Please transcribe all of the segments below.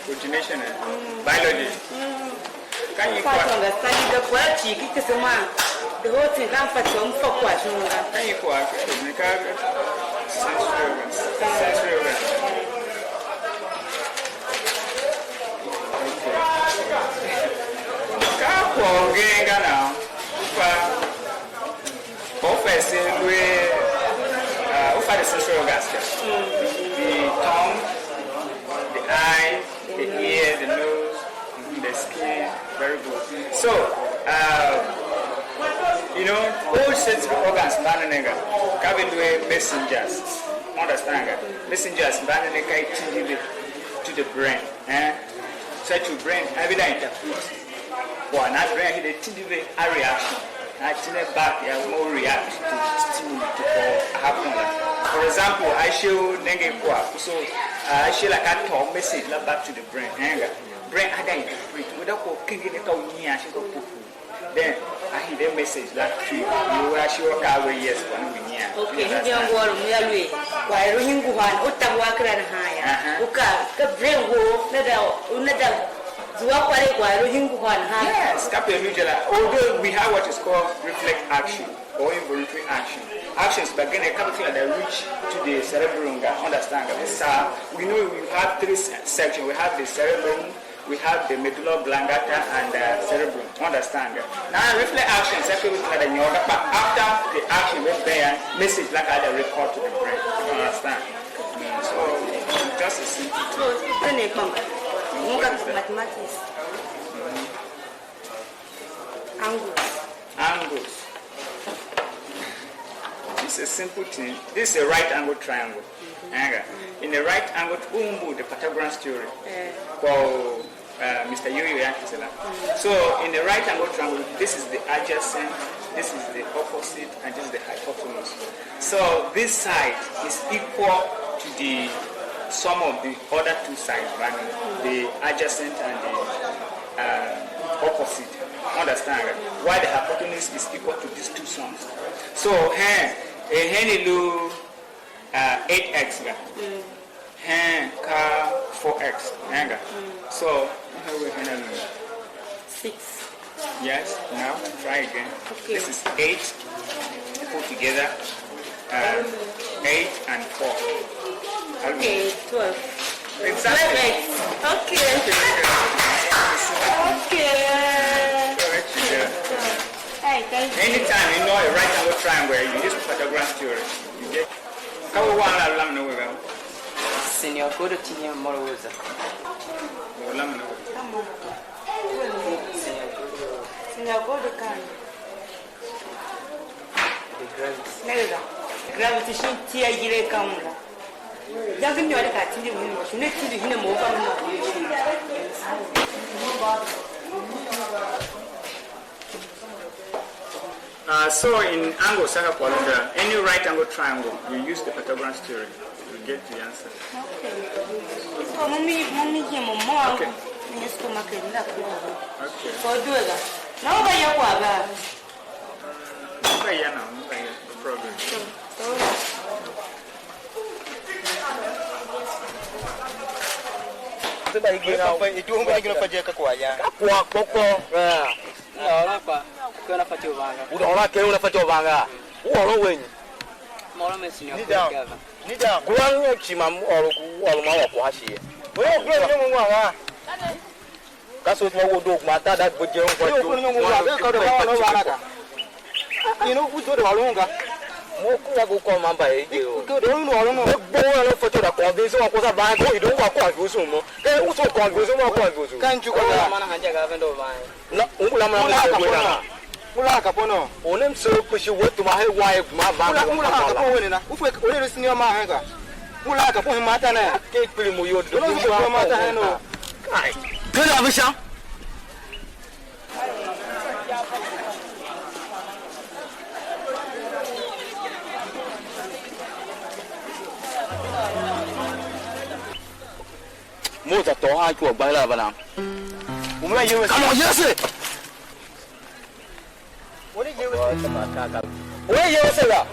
Coordination, biology. Can you understand the quality? The whole thing comes from focus. Can you sensory organs? The sensory organs, the tongue, the eye, the ear, the nose, the skin. Very good. So, all sensory organs, messengers. Understand? Messengers, to the brain. So to brain, every day interprets. Well, not brain, they a reaction. Actually, back, more react to stimuli to happen. For example, I show so I show like a talk message back to the brain. Brain I can interpret without kicking it out. Then I hear the message that to you are sure away yes one we near. Okay, young world, we why running one, Utawakran higher. Uka, the brain wolf, another. Yes, although we have what is called reflex action or involuntary action. Actions begin a capital that reach to the cerebrum. Understand? We know we have three sections. We have the cerebrum, we have the medulla oblongata, and the cerebrum. Understand? Now, reflex action is actually but after the action, we bear message like the report to the brain. Understand? So, just a simple. Mathematics. Angles. It's a simple thing. This is a right angle triangle. In the right angle, the Pythagoras theory. Called Mr. Yakisela. So in the right angle triangle, this is the adjacent, this is the opposite, and this is the hypotenuse. So this side is equal to the sum of the other two sides, the adjacent and the opposite. Understand? Why the hypotenuse is equal to these two sums. So here, 8x. car 4x. So, how we handle 6. Yes, now try again. Okay. This is 8. Put together 8 and 4. Okay, 12. Exactly. Okay. Okay. Hey, thank you. Anytime you know a right angle triangle, you use Pythagoras theory. You get. How we want to learn over? Senior Akoodo tinye moroza. Come on. Senior Akoodo can. The gravity. Nega. Gravitation tia gire kamula. Yaga nyore ka tindi wini mo. Shune tindi hine mo ka mo. So in angle circle polygon, any right angle triangle, you use the Pythagoras theory to get the answer. Okay. So mommy mo mo. Okay. Ni sto makenda ko. Okay. So do that. Na ba ya kwa ba? Okay, yeah, no problem. Itu hong kena fajar ke kuaya. Kwa koko. Ora pa. Kana fati obanga. Udah ke una fajar banga. Uoro wen. Moro me senior Akoodo. Ni da. Guang chima oro ma wa kwa shi. We gro ni mo wa. Kaso mo wo dog mata da boje on kwa. Yo ko ni mo wa ka do wa no wa na ka. Inu ku do wa lo nga. Mo ku ya ko ko ma ba e je o. Ko do no oro no. Bo wa lo foto da ko bi so ko sa ba ko ido wa ko agu so mo. Ke u so ko agu so mo ko agu so. Kan chu ko da. Mana hanja ga vendo ba. Na ungula ma na ko na. Mula ka pono. Onem so ko shi wo tuma he wa ma ba. Mula ka po woni na. U fe o le senior ma he ga. Mula ka po ma ta na. Ke pili mo yo do. No ma ta he no. Kai. Ke la ba sha. Mo ta to ha ko ba la ba na. O mo ye we. Come on, yes. What did you say? Where you say that?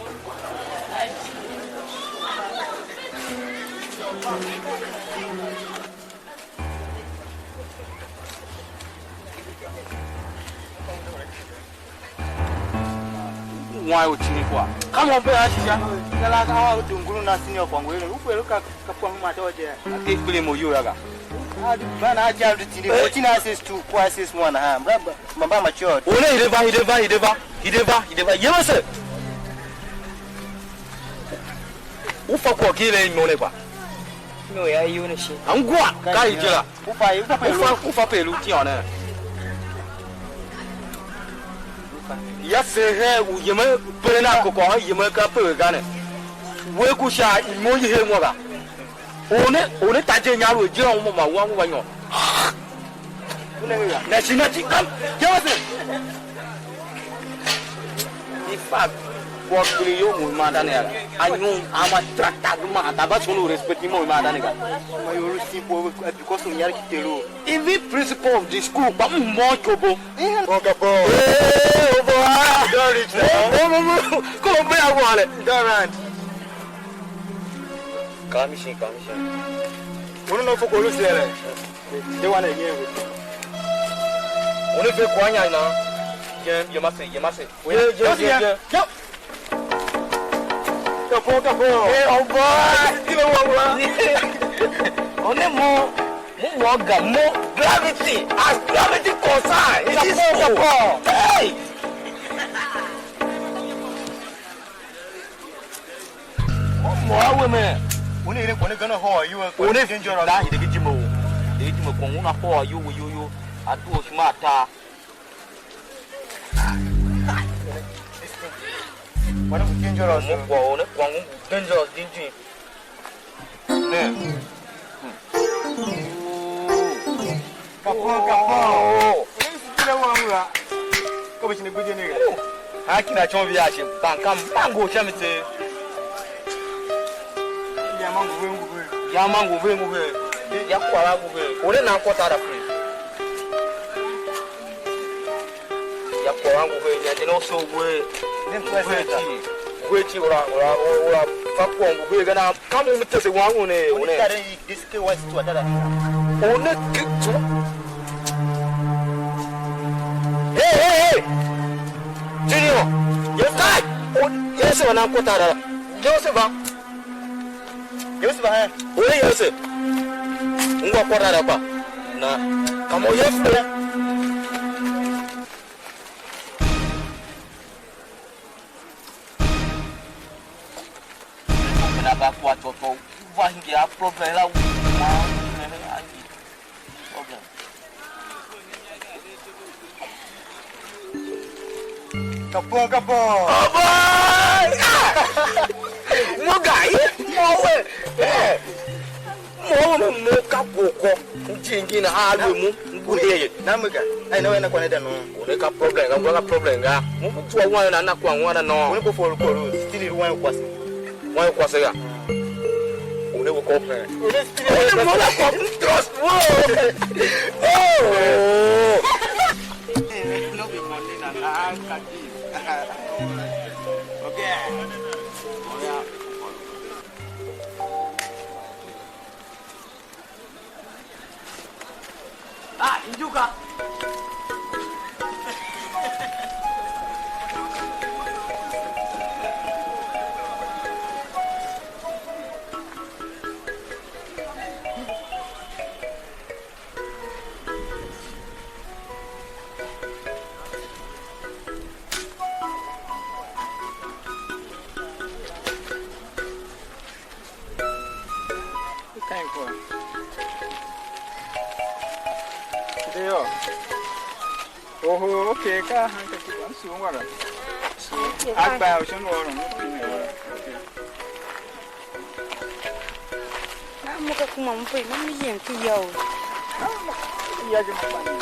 Why would you go? Come on, be Ashisha. Tell us how to go na senior from where you feel ka kwa ma to je. Take play mo you raga. Bana acha rutini 14 assist 2 assist 1 ha. Mamba mature. Ole hideva. Yemase. Ufa kwa kile imone kwa. No ya yu na shi. Angwa kai jira. Ufa pelu ti ona. Yes he u yeme pena ko ko yeme ka pe ga ne. We ku sha imo yi he mo ga. One taje nyaru je on mo ma wa mo banyo. Na sinati kam. Yemase. In fact, what you will madane. I know I'm a tractor man, that's all respect him, madane. You simple because of Yarkitero. In the principle of the school, but more trouble. Come back, wallet. Darrant. Commission. One of the police there. They want to hear it. One of the Quanya now. You must say. Yeah. Kapo. Hey, oh boy. More gravity. As gravity cosine. It is Kapo. Hey. More women. When you gonna hold you are dangerous. That is the Jimo. The Jimo Konguna for you. I do smart. What is dangerous? Dangerous, dingy. Kapo. Come in the beginning. I can actually be asking. Bango, Chamite. Yamango, Yakwara, or then I got out of it. Yakwara, and also where. Wait, you are Fakwa ngwe gana kama mtese wangu ne One tare diske west to atara. one kitu. Hey. Junior. Yes kai. Yes wana kotara. Joseph ba. Yusuf ha. Ole Joseph. Ngwa kotara ba. Na kama Joseph. Kenapa kuat toto? Wah, dia problem lah. Problem. Kapong. Abai! Mo gai? Mo kapoko. Jingi na halu mu. Ngudeye. Namuga. Ai nawe na kwa neda no. One ka problem ga. Mo tuwa wana na kwa wana no. One ko for ko still ruwan kwasi. Wan kwase ga. One wo ko plan. One still Mo la ko trust wo. No be money na na kaki. Okay. Ah, Njuka. Thank you. Deo. Oh, okay, ka hanga kiban suwara. Agba o shon woro no pine woro. Okay. Na muka kuma mun fai mun yin ki yau. Ya ji mabani.